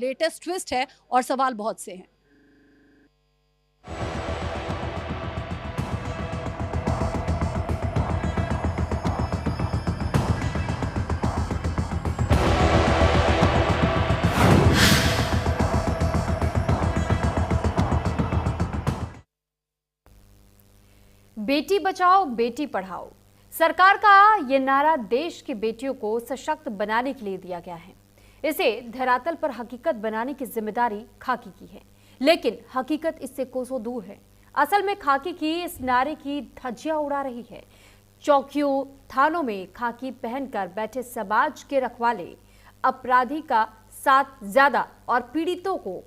Latest twist है और सवाल बहुत से हैं। बेटी बचाओ बेटी पढ़ाओ, सरकार का ये नारा देश की बेटियों को सशक्त बनाने के लिए दिया गया है। इसे धरातल पर हकीकत बनाने की जिम्मेदारी खाकी की है, लेकिन हकीकत इससे कोसों दूर है। असल में खाकी की इस नारे की धज्जियां उड़ा रही है। चौकियों, थानों में खाकी पहनकर बैठे समाज के रखवाले अपराधी का साथ ज्यादा और पीड़ितों को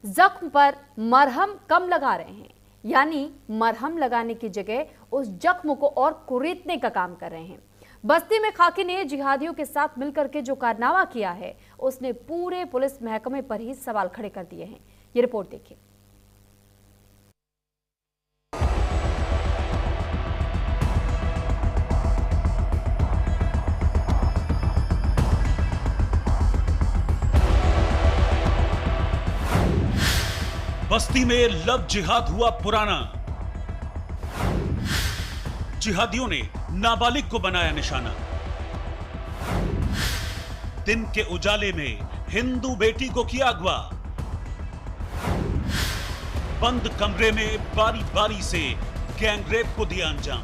जख्म पर मरहम कम लगा रहे हैं, यानी मरहम लगाने की जगह उस जख्म को और कुरेदने का काम कर रहे हैं। बस्ती में खाकी ने जिहादियों के साथ मिलकर के जो कारनामा किया है, उसने पूरे पुलिस महकमे पर ही सवाल खड़े कर दिए हैं। ये रिपोर्ट देखिए। बस्ती में लव जिहाद हुआ पुराना। जिहादियों ने नाबालिग को बनाया निशाना। दिन के उजाले में हिंदू बेटी को किया अगवा। बंद कमरे में बारी बारी से गैंगरेप को दिया अंजाम।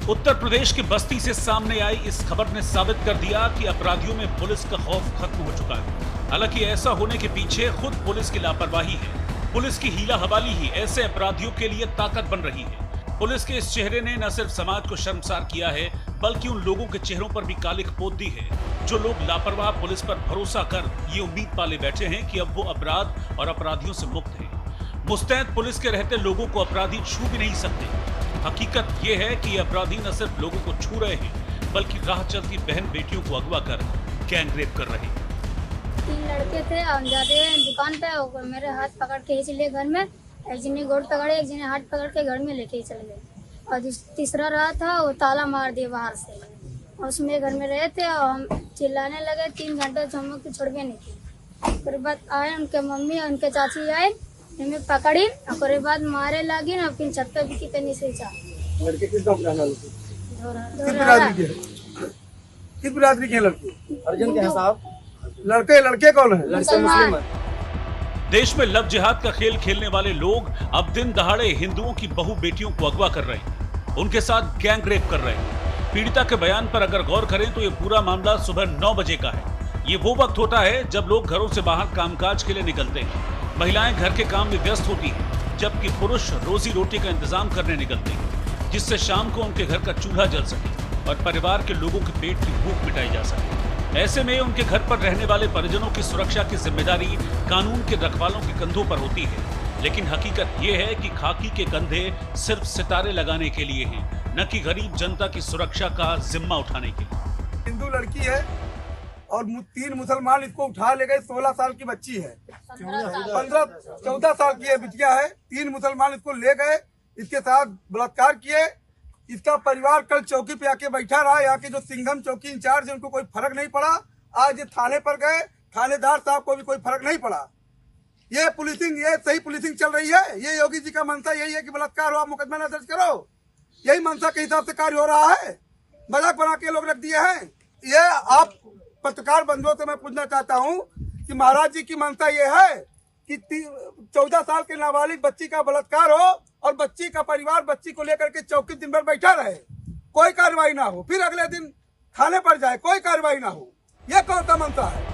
उत्तर प्रदेश की बस्ती से सामने आई इस खबर ने साबित कर दिया कि अपराधियों में पुलिस का खौफ खत्म हो चुका है। हालांकि ऐसा होने के पीछे खुद पुलिस की लापरवाही है। पुलिस की हीला हवाली ही ऐसे अपराधियों के लिए ताकत बन रही है। पुलिस के इस चेहरे ने न सिर्फ समाज को शर्मसार किया है, बल्कि उन लोगों के चेहरों पर भी कालिख पोत दी है जो लोग लापरवाह पुलिस पर भरोसा कर ये उम्मीद पाले बैठे हैं कि अब वो अपराध और अपराधियों से मुक्त है। मुस्तैद पुलिस के रहते लोगों को अपराधी छू भी नहीं सकते। हकीकत ये है कि अपराधी न सिर्फ लोगों को छू रहे हैं, बल्कि राह चलती बहन बेटियों को अगवा कर गैंगरेप कर रहे हैं। 3 लड़के थे और जाते दुकान पे और मेरे हाथ पकड़ के ही चले घर में। एक जने गोड़ पकड़े, एक जने हाथ पकड़ के घर में लेके ही चले गए। और जो तीसरा रहा था वो ताला मार दिया बाहर से। और उसमें घर में रहे थे और हम चिल्लाने लगे। 3 घंटे से हम लोग तो छोड़वे नहीं थी। फिर बाद आए उनके मम्मी और उनके चाची आए, हमें पकड़ी और बाद मारे लगी ना। फिर छत पे भी कितनी से लड़के किस गाँव के रहने वाले थे? किस बिरादरी के लड़के? अर्जन के हैं साहब। लड़के कौन है? लड़के मुस्लिम है। देश में लव जिहाद का खेल खेलने वाले लोग अब दिन दहाड़े हिंदुओं की बहू बेटियों को अगवा कर रहे हैं, उनके साथ गैंगरेप कर रहे हैं। पीड़िता के बयान पर अगर गौर करें तो ये पूरा मामला सुबह 9 बजे का है। ये वो वक्त होता है जब लोग घरों से बाहर कामकाज के लिए निकलते हैं। महिलाएं घर के काम में व्यस्त होती हैं, जबकि पुरुष रोजी रोटी का इंतजाम करने निकलते हैं, जिससे शाम को उनके घर का चूल्हा जल सके और परिवार के लोगों के पेट की भूख मिटाई जा सके। ऐसे में उनके घर पर रहने वाले परिजनों की सुरक्षा की जिम्मेदारी कानून के रखवालों के कंधों पर होती है। लेकिन हकीकत ये है कि खाकी के कंधे सिर्फ सितारे लगाने के लिए हैं, न कि गरीब जनता की सुरक्षा का जिम्मा उठाने के लिए। हिंदू लड़की है और 3 मुसलमान इसको उठा ले गए। 16 साल की बच्ची है, 14 साल की बिटिया है। 3 मुसलमान इसको ले गए, इसके साथ बलात्कार किए। इसका परिवार कल चौकी पे आके बैठा रहा। यहाँ के जो सिंघम चौकी इंचार्ज है उनको कोई फर्क नहीं पड़ा। आज ये थाने पर गए, थानेदार साहब को भी कोई फर्क नहीं पड़ा। ये पुलिसिंग, ये सही पुलिसिंग चल रही है? ये योगी जी का मंशा यही है कि बलात्कार हुआ मुकदमा न दर्ज करो? यही मंशा के हिसाब से कार्य हो रहा है? मजाक बना के लोग रख दिए हैं। ये आप पत्रकार बंधुओं से मैं पूछना चाहता हूँ कि महाराज जी की मंशा ये है कि 14 साल के नाबालिग बच्ची का बलात्कार हो और बच्ची का परिवार बच्ची को लेकर के चौकी दिन भर बैठा रहे, कोई कार्रवाई ना हो, फिर अगले दिन थाने पर जाए, कोई कार्रवाई ना हो। यह कौन सा मंशा है?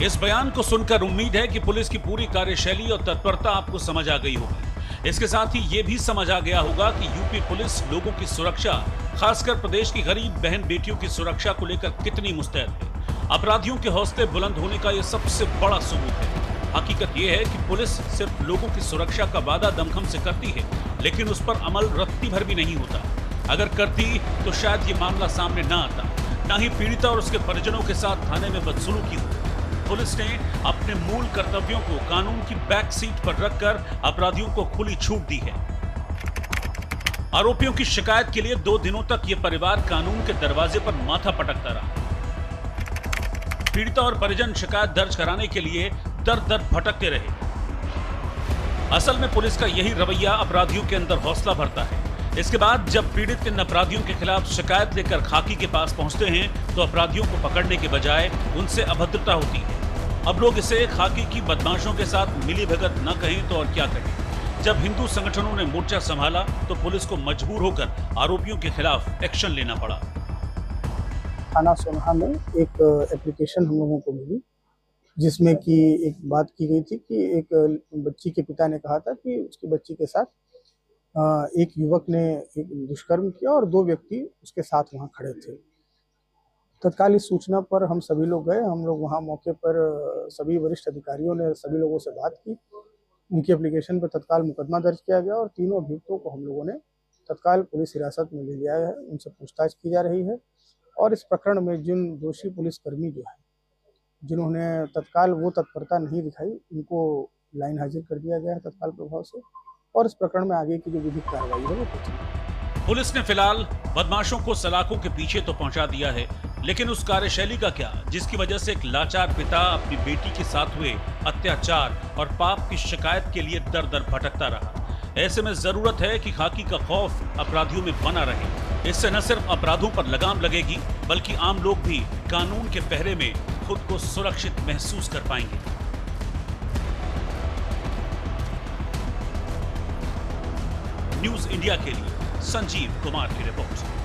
इस बयान को सुनकर उम्मीद है कि पुलिस की पूरी कार्यशैली और तत्परता आपको समझ आ गई होगी। इसके साथ ही ये भी समझ आ गया होगा कि यूपी पुलिस लोगों की सुरक्षा, खासकर प्रदेश की गरीब बहन बेटियों की सुरक्षा को लेकर कितनी मुस्तैद है। अपराधियों के हौसले बुलंद होने का यह सबसे बड़ा सबूत है। हकीकत यह है कि पुलिस सिर्फ लोगों की सुरक्षा का वादा दमखम से करती है, लेकिन उस पर अमल रत्ती भर भी नहीं होता। अगर करती तो शायद ये मामला सामने ना आता, ना ही पीड़िता और उसके परिजनों के साथ थाने में बदसलूकी हो। पुलिस ने अपने मूल कर्तव्यों को कानून की बैक सीट पर रखकर अपराधियों को खुली छूट दी है। आरोपियों की शिकायत के लिए 2 दिनों तक ये परिवार कानून के दरवाजे पर माथा पटकता रहा। पीड़िता और परिजन शिकायत दर्ज कराने के लिए दर दर भटकते रहे। असल में पुलिस का यही रवैया अपराधियों के अंदर हौसला भरता है। इसके बाद जब पीड़ित इन अपराधियों के खिलाफ शिकायत लेकर खाकी के पास पहुंचते हैं तो अपराधियों को पकड़ने के बजाय उनसे अभद्रता होती है। अब लोग इसे खाकी की बदमाशों के साथ मिलीभगत न कहें तो और क्या कहें। जब हिंदू संगठनों ने मोर्चा संभाला तो पुलिस को मजबूर होकर आरोपियों के खिलाफ एक्शन लेना पड़ा। थाना सोनहा में एक एप्लीकेशन हम लोगों को मिली, जिसमें कि एक बात की गई थी कि एक बच्ची के पिता ने कहा था कि उसकी बच्ची के साथ एक युवक ने एक दुष्कर्म किया और 2 व्यक्ति उसके साथ वहां खड़े थे। तत्काल इस सूचना पर हम सभी लोग गए। हम लोग वहां मौके पर सभी वरिष्ठ अधिकारियों ने सभी लोगों से बात की। उनकी एप्लीकेशन पर तत्काल मुकदमा दर्ज किया गया और तीनों अभियुक्तों को हम लोगों ने तत्काल पुलिस हिरासत में ले लिया है। उनसे पूछताछ की जा रही है और इस प्रकरण में जिन दोषी पुलिसकर्मी जो है, जिन्होंने तत्काल वो तत्परता नहीं दिखाई, उनको लाइन हाजिर कर दिया गया है तत्काल प्रभाव से और इस प्रकरण में आगे की जो विधिक कार्रवाई है वो होगी। पुलिस ने फिलहाल बदमाशों को सलाखों के पीछे तो पहुंचा दिया है, लेकिन उस कार्यशैली का क्या जिसकी वजह से एक लाचार पिता अपनी बेटी के साथ हुए अत्याचार और पाप की शिकायत के लिए दर दर भटकता रहा। ऐसे में जरूरत है कि खाकी का खौफ अपराधियों में बना रहे। इससे न सिर्फ अपराधों पर लगाम लगेगी बल्कि आम लोग भी कानून के पहरे में खुद को सुरक्षित महसूस कर पाएंगे। न्यूज़ इंडिया के लिए संजीव कुमार की रिपोर्ट।